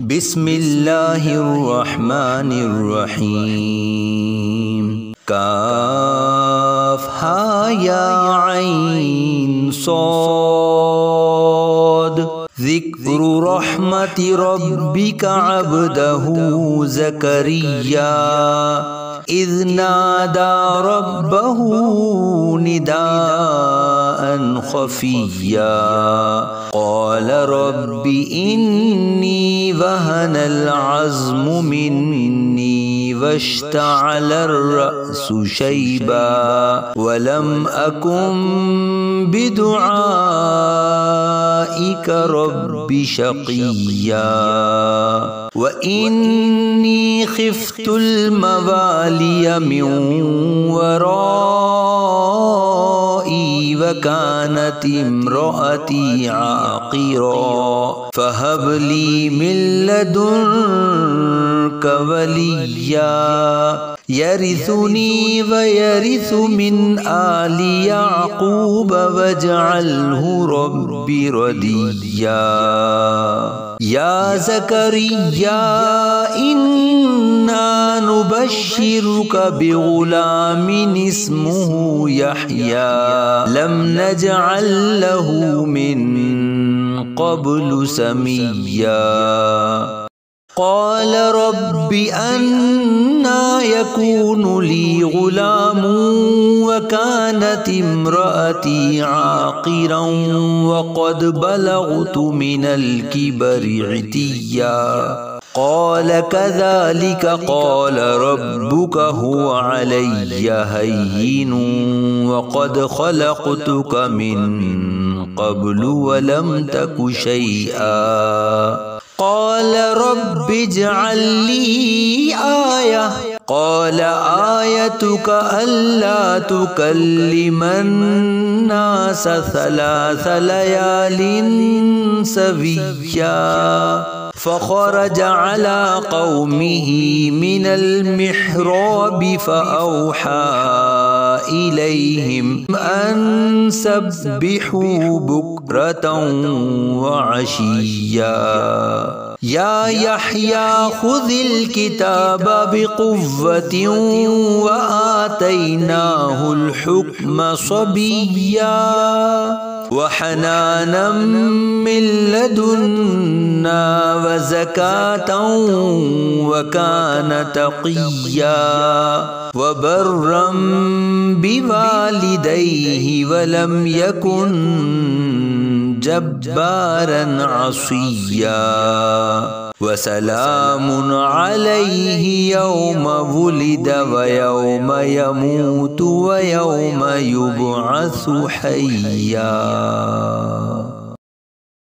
बिस्मिल्लाहिर्रहमानिर्रहीम। काफ हा या ऐन Saud. ज़िक्रु रहमति रब्बिका अब्दहू Zakaria is Nada रब्बहू निदाअन खफ़िय्या क़ाल rabbi इन्नी वहनल अज़्मु मिन्नी वश्तअलर रअसु शैबा वलम अकुम बिदुआइका रब्बि शक़िय्या व इन्नी ख़िफ़्तुल मवालिय मिन वराई व कानत इम्रअती आक़िरा फ़हब ली मिन लदुन्का वलिय्या यरिसुनी व यरिसु मिन आलि याक़ूब वजअल्हु रब्बि रदिय्या। या ज़करिया इन्ना नुबश्शिरुका बिग़ुलामिन इस्मुहु यहया लम नजअल लहू मिन क़ब्लु समिय्या। क़ाल रब्बि अन्ना यकूनु ली ग़ुलामुन व कानत इम्रअती आक़िरन व क़द बलग़तु मिनल किबरि इतिय्या। क़ाल कज़ालिक क़ाल रब्बुका हुवा अलय्या हय्यिनुन व क़द ख़लक़तुका मिन क़ब्लु व लम तकु शैआ। क़ाल रब्बि इज्अल ली आया। क़ाल आयतुका अल्ला तुकल्लिमन नास सलास लयालिन सविय्या। फ़ख़रज अला क़ौमिही मिनल मिहराब फ़अौहा इलैहिम अन सब्बिहू बुक्रतन व अशिय्या। या यहया ख़ुज़िल किताब बिक़ुव्वतिन व आतैनाहुल हुक्म सबिय्या व हनानम मिन लदुन्ना व ज़कातन व कान तक़िय्या व बर्रम बिवालिदैहि व लम यकुन जब्बारन असिय्या। व सलामुन अलैहि यौम वुलिद व यौम यमूतु व यौम युबअसु हय्या।